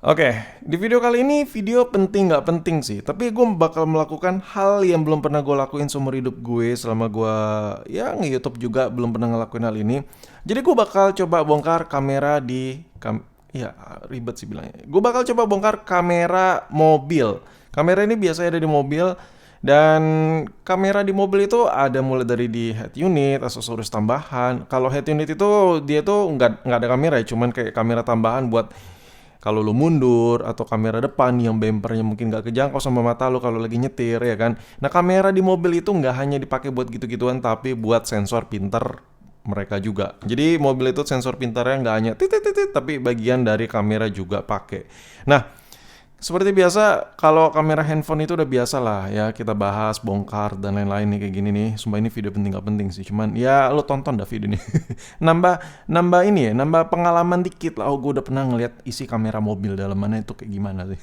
Oke, di video kali ini video penting nggak penting sih, tapi gue bakal melakukan hal yang belum pernah gue lakuin seumur hidup gue selama gue ya nge-YouTube juga belum pernah ngelakuin hal ini. Jadi gue bakal coba bongkar kamera ya ribet sih bilangnya. Gue bakal coba bongkar kamera mobil. Kamera ini biasanya ada di mobil dan kamera di mobil itu ada mulai dari di head unit, aksesoris tambahan. Kalau head unit itu dia tuh nggak ada kamera ya, cuman kayak kamera tambahan buat kalau lu mundur atau kamera depan yang bempernya mungkin nggak kejangkau sama mata lu kalau lagi nyetir ya kan. Nah kamera di mobil itu nggak hanya dipakai buat gitu-gituan tapi buat sensor pinter mereka juga. Jadi mobil itu sensor pintarnya nggak hanya titit titit tapi bagian dari kamera juga pakai. Nah seperti biasa, kalau kamera handphone itu udah biasa lah ya kita bahas, bongkar dan lain-lain nih kayak gini nih. Sumpah ini video penting gak penting sih, cuman ya lo tonton dah video ini. nambah nambah ini ya, nambah pengalaman dikit lah. Oh gue udah pernah ngeliat isi kamera mobil dalamannya itu kayak gimana sih.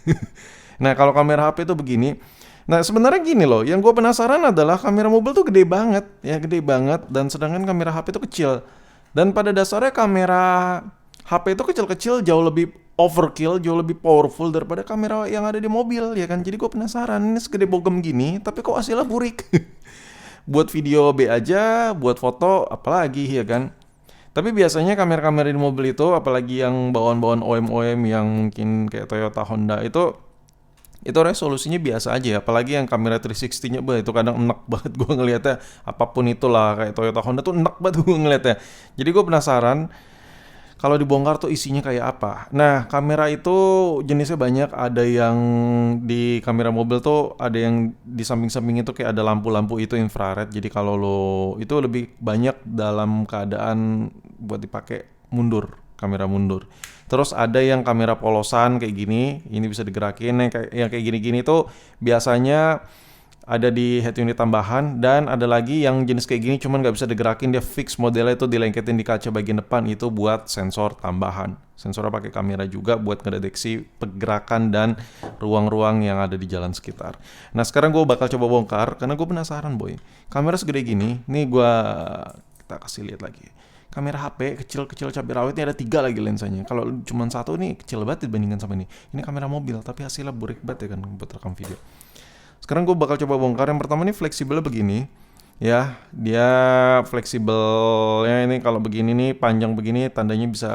Nah kalau kamera HP itu begini. Nah sebenarnya gini loh, yang gue penasaran adalah kamera mobil tuh gede banget, ya gede banget. Dan sedangkan kamera HP itu kecil. Dan pada dasarnya kamera HP itu kecil-kecil jauh lebih overkill, jauh lebih powerful daripada kamera yang ada di mobil ya kan. Jadi gue penasaran ini segede bogem gini, tapi kok hasilnya burik. Buat video B aja, buat foto apalagi ya kan. Tapi biasanya kamera-kamera di mobil itu, apalagi yang bawaan-bawaan OEM-OEM yang mungkin kayak Toyota, Honda itu resolusinya biasa aja ya. Apalagi yang kamera 360-nya, bah itu kadang enak banget gue ngelihatnya. Apapun itulah kayak Toyota, Honda tuh enak banget gue ngelihatnya. Jadi gue penasaran kalau dibongkar tuh isinya kayak apa. Nah, kamera itu jenisnya banyak. Ada yang di kamera mobil tuh ada yang di samping-samping itu kayak ada lampu-lampu itu infrared. Jadi kalau lo itu lebih banyak dalam keadaan buat dipakai mundur, kamera mundur. Terus ada yang kamera polosan kayak gini, ini bisa digerakin. Yang kayak gini-gini tuh biasanya ada di head unit tambahan dan ada lagi yang jenis kayak gini cuman nggak bisa digerakin, dia fix modelnya itu dilengketin di kaca bagian depan, itu buat sensor tambahan. Sensornya pakai kamera juga buat ngedeteksi pergerakan dan ruang-ruang yang ada di jalan sekitar. Nah sekarang gue bakal coba bongkar karena gue penasaran boy. Kamera segede gini, nih kita kasih lihat lagi. Kamera HP kecil-kecil cabai rawit ini ada 3 lagi lensanya. Kalau cuma satu nih kecil banget dibandingkan sama ini. Ini kamera mobil tapi hasilnya burik banget ya kan buat rekam video. Sekarang gue bakal coba bongkar. Yang pertama ini fleksibelnya begini. Ya, dia fleksibelnya ini kalau begini nih, panjang begini, tandanya bisa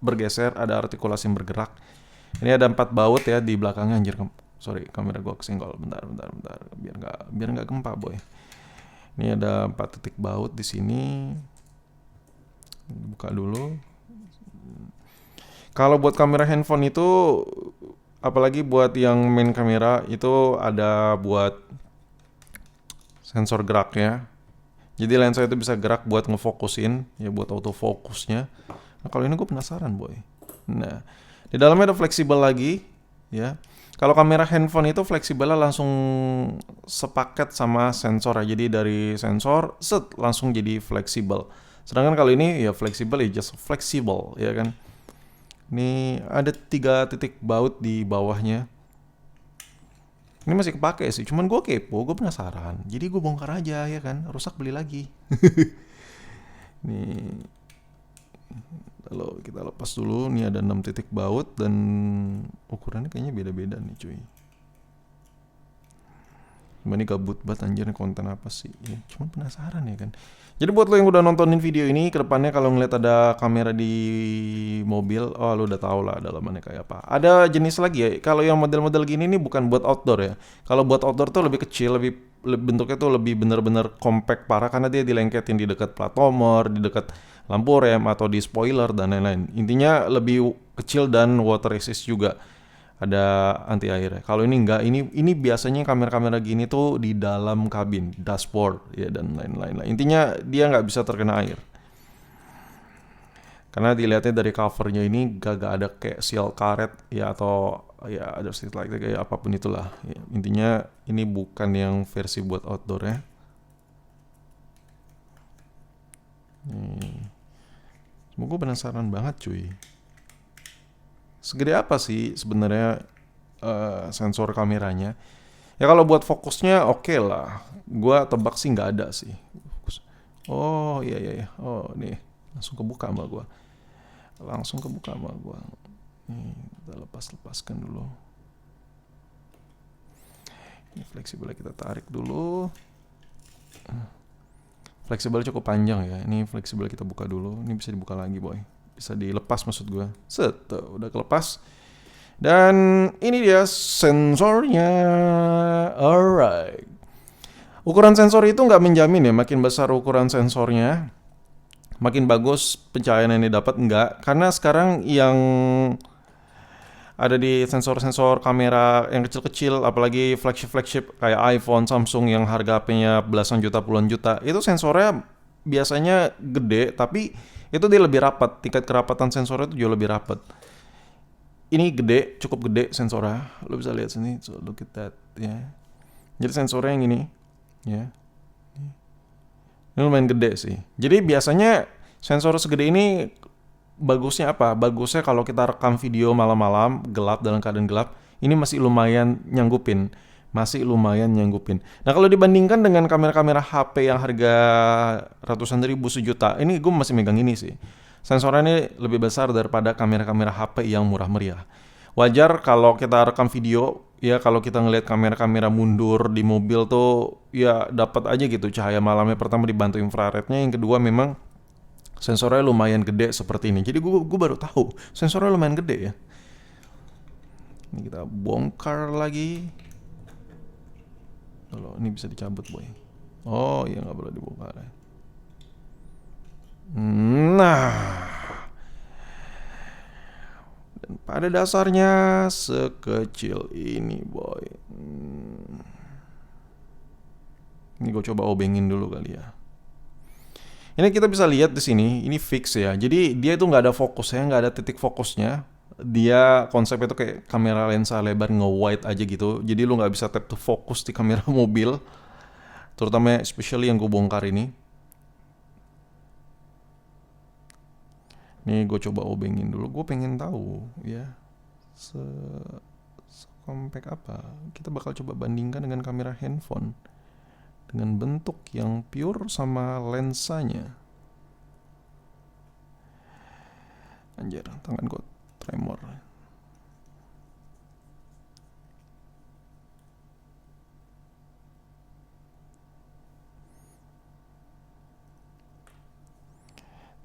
bergeser, ada artikulasi yang bergerak. Ini ada 4 baut ya di belakangnya, anjir. Sorry, kamera gue kesenggol. Bentar. Biar nggak gempa, boy. Ini ada 4 titik baut di sini. Buka dulu. Kalau buat kamera handphone itu, apalagi buat yang main kamera itu ada buat sensor geraknya. Jadi lensa itu bisa gerak buat ngefokusin, ya buat autofokusnya. Nah kalau ini gue penasaran boy. Nah di dalamnya ada fleksibel lagi, ya. Kalau kamera handphone itu fleksibelnya langsung sepaket sama sensor ya. Jadi dari sensor set langsung jadi fleksibel. Sedangkan kalau ini ya fleksibel ya just flexible ya kan. Ini ada 3 titik baut di bawahnya. Ini masih kepake sih, cuman gue kepo, gue penasaran. Jadi gue bongkar aja ya kan, rusak beli lagi. Nih, kalau kita lepas dulu, nih ada 6 titik baut dan ukurannya kayaknya beda-beda nih cuy. Cuma ini gabut banget anjir, konten apa sih ya, cuman penasaran ya kan. Jadi buat lo yang udah nontonin video ini, kedepannya kalau ngeliat ada kamera di mobil, oh lo udah tau lah dalamannya kayak apa. Ada jenis lagi ya, kalau yang model-model gini nih bukan buat outdoor ya. Kalau buat outdoor tuh lebih kecil, bentuknya tuh lebih bener-bener compact parah karena dia dilengketin di dekat plat nomor, di dekat lampu rem atau di spoiler dan lain-lain. Intinya lebih kecil dan water resist juga. Ada anti air. Kalau ini enggak, ini biasanya kamera-kamera gini tuh di dalam kabin, dashboard ya dan lain-lain. Intinya dia nggak bisa terkena air. Karena dilihatnya dari covernya ini gak ada kayak seal karet ya atau ya ada stick like kayak apapun itulah. Ya, intinya ini bukan yang versi buat outdoor ya. Semoga penasaran banget cuy. Segede apa sih sebenarnya sensor kameranya? Ya kalau buat fokusnya oke lah. Gua tebak sih nggak ada sih. Oh iya. Oh nih langsung kebuka sama gua. Nih, kita lepaskan dulu. Ini fleksibelnya kita tarik dulu. Fleksibel cukup panjang ya. Ini fleksibel kita buka dulu. Ini bisa dibuka lagi, boy. Bisa dilepas maksud gue. Set, udah kelepas. Dan ini dia sensornya. Alright. Ukuran sensor itu nggak menjamin ya. Makin besar ukuran sensornya, makin bagus pencahayaan yang didapat, enggak. Karena sekarang yang ada di sensor-sensor kamera yang kecil-kecil, apalagi flagship kayak iPhone, Samsung yang harga HP-nya belasan juta, puluhan juta, itu sensornya biasanya gede, tapi itu dia lebih rapat. Tingkat kerapatan sensornya itu jauh lebih rapat. Ini gede, cukup gede sensornya. Lo bisa lihat sini, so look at that ya. Jadi sensornya yang ini, ya. Ini lumayan gede sih. Jadi biasanya sensor segede ini bagusnya apa? Bagusnya kalau kita rekam video malam-malam, gelap, dalam keadaan gelap, ini masih lumayan nyanggupin. Nah, kalau dibandingkan dengan kamera-kamera HP yang harga ratusan ribu, sejuta, ini gue masih megang ini sih. Sensornya ini lebih besar daripada kamera-kamera HP yang murah meriah. Wajar kalau kita rekam video, ya kalau kita ngelihat kamera-kamera mundur di mobil tuh, ya dapat aja gitu cahaya malamnya. Pertama dibantu infrarednya, yang kedua memang sensornya lumayan gede seperti ini. Jadi gue baru tahu sensornya lumayan gede ya. Ini kita bongkar lagi. Kalau ini bisa dicabut, boy. Oh iya, nggak boleh dibongkar ya. Nah, dan pada dasarnya sekecil ini, boy. Ini gue coba obengin dulu kali ya. Ini kita bisa lihat di sini, ini fix ya. Jadi dia itu nggak ada fokusnya, nggak ada titik fokusnya. Dia konsepnya itu kayak kamera lensa lebar nge-wide aja gitu. Jadi lu nggak bisa tap to focus di kamera mobil, terutama especially yang gue bongkar ini. Nih gue coba obengin dulu. Gue pengen tahu ya compact apa. Kita bakal coba bandingkan dengan kamera handphone, dengan bentuk yang pure sama lensanya. Anjir, tangan gue tremor.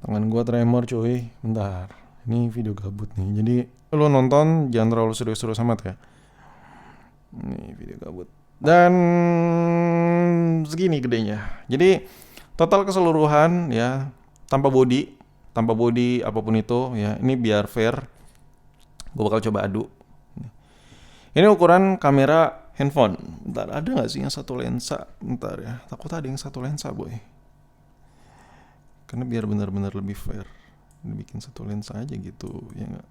Tangan gue tremor cuy. Bentar, ini video gabut nih. Jadi lo nonton jangan terlalu serius-serius amat ya. Ini video gabut. Dan segini gedenya. Jadi total keseluruhan ya, tanpa body apapun itu ya. Ini biar fair, gue bakal coba adu. Ini ukuran kamera handphone. Bentar, ada nggak sih yang satu lensa? Bentar ya, takut ada yang satu lensa, boy. Karena biar benar-benar lebih fair, dibikin satu lensa aja gitu ya nggak?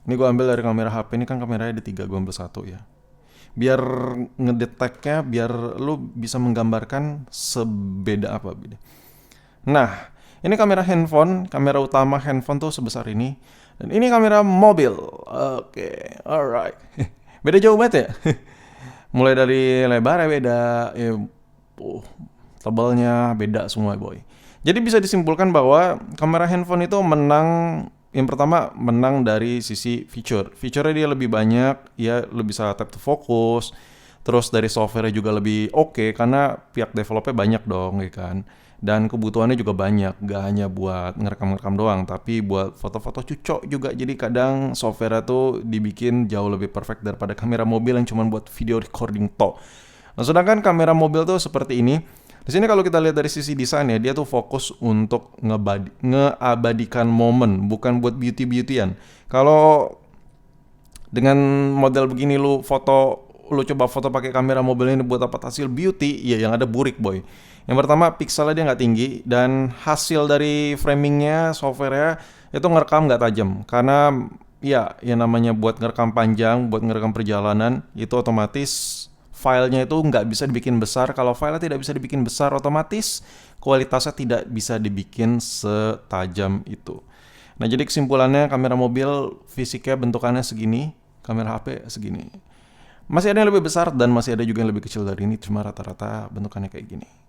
Ini gue ambil dari kamera HP. Ini kan kameranya ada 3, gue ambil 1 ya. Biar ngedeteknya, biar lu bisa menggambarkan sebeda apa beda. Nah, ini kamera handphone, kamera utama handphone tuh sebesar ini. Dan ini kamera mobil. Oke, alright. Beda jauh banget ya. Mulai dari lebarnya beda, ya, tebalnya beda semua, boy. Jadi bisa disimpulkan bahwa kamera handphone itu menang. Yang pertama, menang dari sisi feature. Feature-nya dia lebih banyak, ya lebih bisa tap to focus. Terus dari software-nya juga lebih oke, karena pihak developer banyak dong, ya kan. Dan kebutuhannya juga banyak, gak hanya buat ngerekam-ngerekam doang, tapi buat foto-foto cucok juga. Jadi kadang software tuh dibikin jauh lebih perfect daripada kamera mobil yang cuma buat video recording toh. Nah, sedangkan kamera mobil tuh seperti ini. Di sini kalau kita lihat dari sisi desain ya, dia tuh fokus untuk ngeabadikan momen, bukan buat beauty-beautyan. Kalau dengan model begini lu coba foto pakai kamera mobil ini buat dapat hasil beauty, ya yang ada burik, boy. Yang pertama, pikselnya dia nggak tinggi, dan hasil dari framingnya, softwarenya itu ngerekam nggak tajam. Karena ya yang namanya buat ngerekam panjang, buat ngerekam perjalanan, itu otomatis filenya itu nggak bisa dibikin besar. Kalau filenya tidak bisa dibikin besar, otomatis kualitasnya tidak bisa dibikin setajam itu. Nah, jadi kesimpulannya kamera mobil fisiknya bentukannya segini, kamera HP segini. Masih ada yang lebih besar dan masih ada juga yang lebih kecil dari ini, cuma rata-rata bentukannya kayak gini.